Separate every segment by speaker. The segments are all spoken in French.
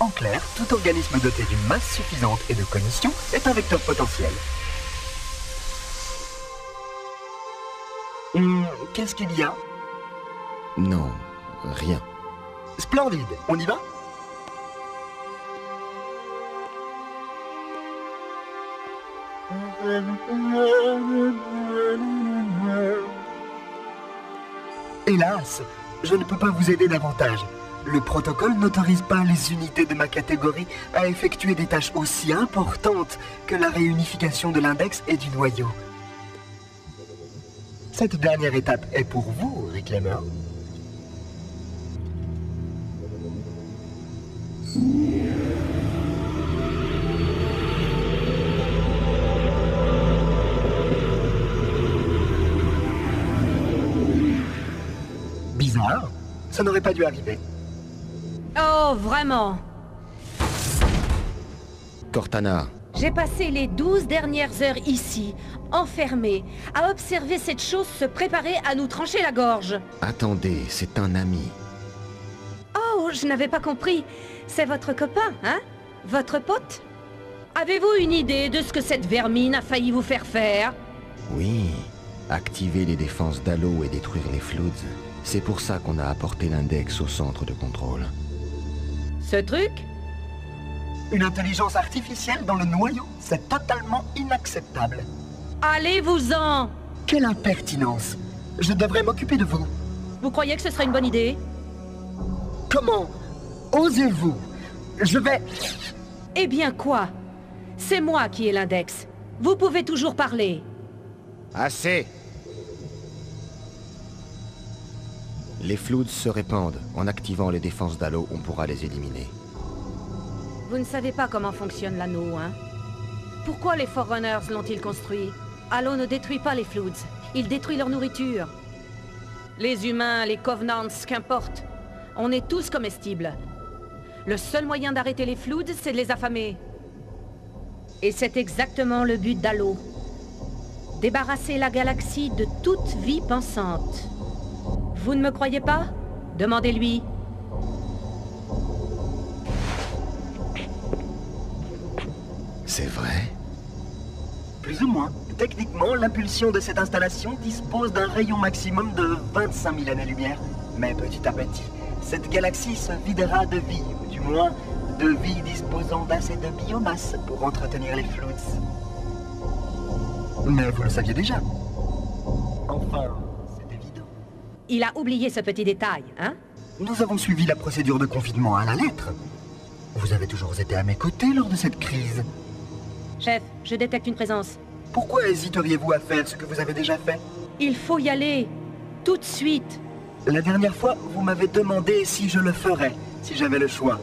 Speaker 1: En clair, tout organisme doté d'une masse suffisante et de cognition est un vecteur potentiel. Qu'est-ce qu'il y a?
Speaker 2: Non, rien.
Speaker 1: Splendide, on y va? Hélas, je ne peux pas vous aider davantage. Le protocole n'autorise pas les unités de ma catégorie à effectuer des tâches aussi importantes que la réunification de l'index et du noyau. Cette dernière étape est pour vous, Reclaimer. Bizarre, ça n'aurait pas dû arriver.
Speaker 3: Oh, vraiment?
Speaker 2: Cortana,
Speaker 3: J'ai passé les 12 dernières heures ici, enfermée, à observer cette chose se préparer à nous trancher la gorge.
Speaker 2: attendez, c'est un ami.
Speaker 3: Oh, je n'avais pas compris. C'est votre copain, hein? Votre pote? Avez-vous une idée de ce que cette vermine a failli vous faire faire?
Speaker 2: Oui, activer les défenses d'Halo et détruire les Floods. C'est pour ça qu'on a apporté l'index au centre de contrôle.
Speaker 3: Ce truc?
Speaker 1: Une intelligence artificielle dans le noyau, c'est totalement inacceptable.
Speaker 3: Allez-vous-en!
Speaker 1: Quelle impertinence! Je devrais m'occuper de vous.
Speaker 3: Vous croyez que ce serait une bonne idée?
Speaker 1: Comment osez-vous? Je vais...
Speaker 3: Eh bien quoi? C'est moi qui ai l'index. Vous pouvez toujours parler.
Speaker 2: Assez! Les Floods se répandent. En activant les défenses d'Halo, on pourra les éliminer.
Speaker 3: Vous ne savez pas comment fonctionne l'anneau, hein? Pourquoi les Forerunners l'ont-ils construit? Halo ne détruit pas les Floods. Il détruit leur nourriture. Les humains, les Covenants, qu'importe. On est tous comestibles. Le seul moyen d'arrêter les Floods, c'est de les affamer. Et c'est exactement le but d'Halo. Débarrasser la galaxie de toute vie pensante. Vous ne me croyez pas? Demandez-lui.
Speaker 2: C'est vrai?
Speaker 1: Plus ou moins. Techniquement, l'impulsion de cette installation dispose d'un rayon maximum de 25 000 années-lumière. Mais petit à petit, cette galaxie se videra de vie, ou du moins de vie disposant d'assez de biomasse pour entretenir les Floods. Mais vous le saviez déjà. Enfin, c'est évident.
Speaker 3: Il a oublié ce petit détail, hein?
Speaker 1: Nous avons suivi la procédure de confinement à la lettre. Vous avez toujours été à mes côtés lors de cette crise.
Speaker 3: Chef, je détecte une présence.
Speaker 1: Pourquoi hésiteriez-vous à faire ce que vous avez déjà fait?
Speaker 3: Il faut y aller. Tout de suite.
Speaker 1: La dernière fois, vous m'avez demandé si je le ferais, si j'avais le choix.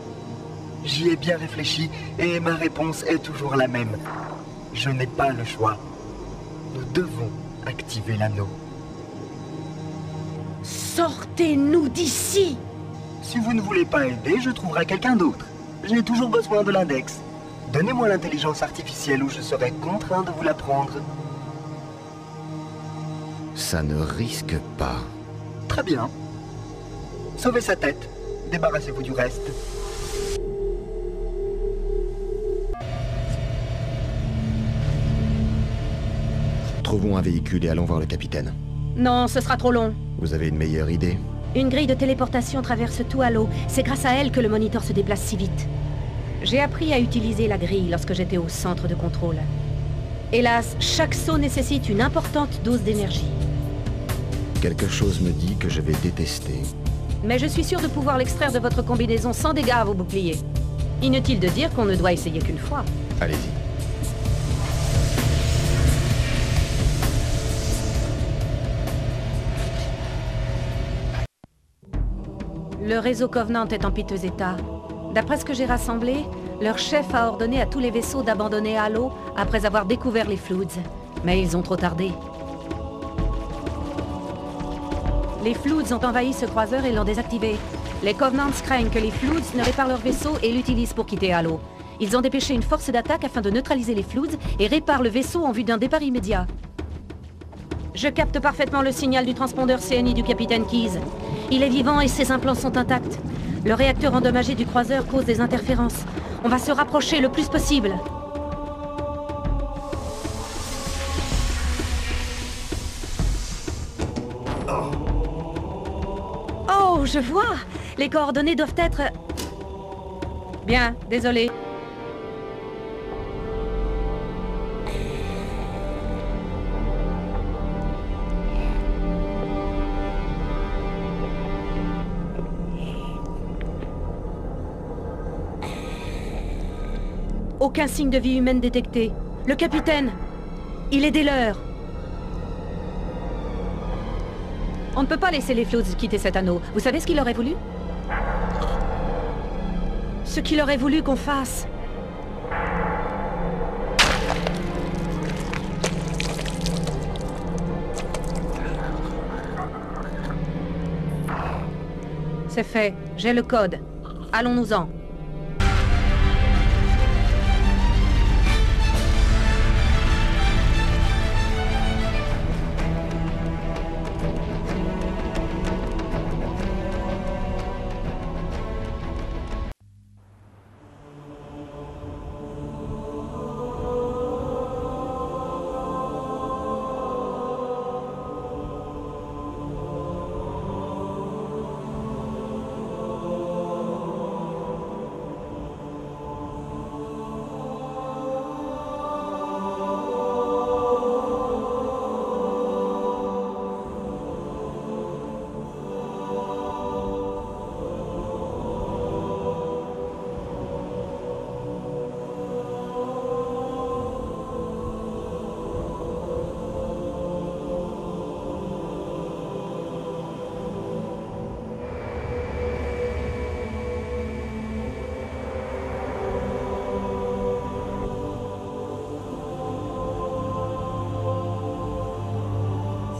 Speaker 1: J'y ai bien réfléchi et ma réponse est toujours la même. Je n'ai pas le choix. Nous devons activer l'anneau.
Speaker 3: Sortez-nous d'ici!
Speaker 1: Si vous ne voulez pas aider, je trouverai quelqu'un d'autre. J'ai toujours besoin de l'index. Donnez-moi l'intelligence artificielle ou je serai contraint de vous la prendre.
Speaker 2: Ça ne risque pas.
Speaker 1: Très bien. Sauvez sa tête. Débarrassez-vous du reste.
Speaker 2: Trouvons un véhicule et allons voir le capitaine.
Speaker 3: Non, ce sera trop long.
Speaker 2: Vous avez une meilleure idée?
Speaker 3: Une grille de téléportation traverse tout Halo. C'est grâce à elle que le moniteur se déplace si vite. J'ai appris à utiliser la grille lorsque j'étais au centre de contrôle. Hélas, chaque saut nécessite une importante dose d'énergie.
Speaker 2: Quelque chose me dit que je vais détester.
Speaker 3: Mais je suis sûre de pouvoir l'extraire de votre combinaison sans dégâts à vos boucliers. Inutile de dire qu'on ne doit essayer qu'une fois.
Speaker 2: Allez-y.
Speaker 3: Le réseau Covenant est en piteux état. D'après ce que j'ai rassemblé, leur chef a ordonné à tous les vaisseaux d'abandonner Halo après avoir découvert les Floods. Mais ils ont trop tardé. Les Floods ont envahi ce croiseur et l'ont désactivé. Les Covenants craignent que les Floods ne réparent leur vaisseau et l'utilisent pour quitter Halo. Ils ont dépêché une force d'attaque afin de neutraliser les Floods et réparent le vaisseau en vue d'un départ immédiat. Je capte parfaitement le signal du transpondeur CNI du capitaine Keyes. Il est vivant et ses implants sont intacts. Le réacteur endommagé du croiseur cause des interférences. On va se rapprocher le plus possible. Oh, je vois! Les coordonnées doivent être... Bien, désolé. Aucun signe de vie humaine détecté. Le capitaine, il est des leurs. On ne peut pas laisser les Flots quitter cet anneau. Vous savez ce qu'il aurait voulu? Ce qu'il aurait voulu qu'on fasse. C'est fait. J'ai le code. Allons-nous-en.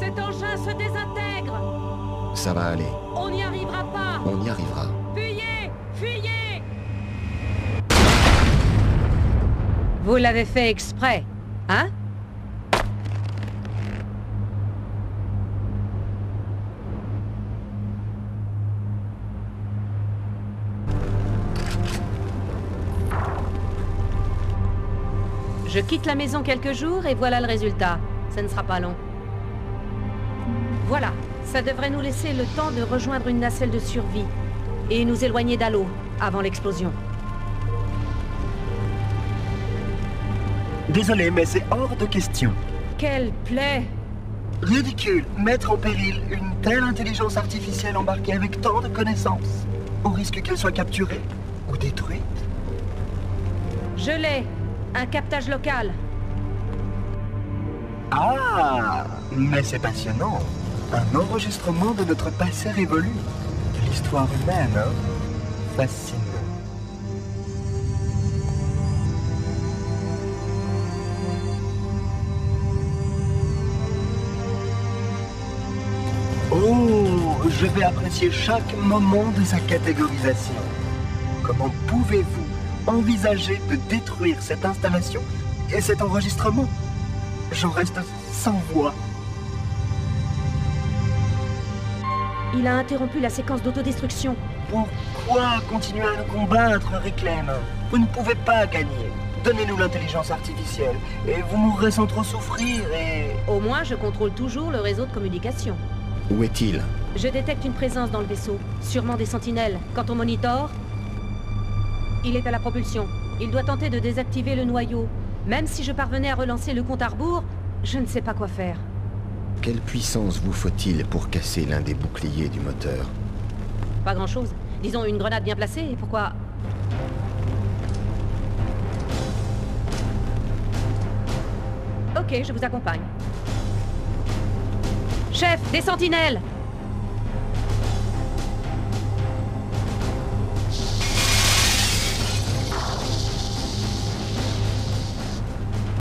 Speaker 3: Cet engin se désintègre!
Speaker 2: Ça va aller.
Speaker 3: On n'y arrivera pas!
Speaker 2: On y arrivera.
Speaker 3: Fuyez! Fuyez! Vous l'avez fait exprès, hein? Je quitte la maison quelques jours et voilà le résultat. Ça ne sera pas long. Voilà, ça devrait nous laisser le temps de rejoindre une nacelle de survie et nous éloigner d'Halo avant l'explosion.
Speaker 1: Désolé, mais c'est hors de question.
Speaker 3: Quelle plaie!
Speaker 1: Ridicule, mettre en péril une telle intelligence artificielle embarquée avec tant de connaissances, au risque qu'elle soit capturée ou détruite.
Speaker 3: Je l'ai! Un captage local.
Speaker 1: Ah, mais c'est passionnant. Un enregistrement de notre passé révolu. De l'histoire humaine, hein? Fascinant. Oh, je vais apprécier chaque moment de sa catégorisation. Comment pouvez-vous envisager de détruire cette installation et cet enregistrement? J'en reste sans voix.
Speaker 3: Il a interrompu la séquence d'autodestruction.
Speaker 1: Pourquoi continuer à nous combattre, Reclaim? Vous ne pouvez pas gagner. Donnez-nous l'intelligence artificielle, et vous mourrez sans trop souffrir, et...
Speaker 3: Au moins, je contrôle toujours le réseau de communication.
Speaker 2: Où est-il?
Speaker 3: Je détecte une présence dans le vaisseau, sûrement des sentinelles. Quand on monitore, il est à la propulsion. Il doit tenter de désactiver le noyau. Même si je parvenais à relancer le compte à rebours, je ne sais pas quoi faire.
Speaker 2: Quelle puissance vous faut-il pour casser l'un des boucliers du moteur?
Speaker 3: Pas grand-chose. Disons une grenade bien placée, et pourquoi... Ok, je vous accompagne. Chef, des sentinelles!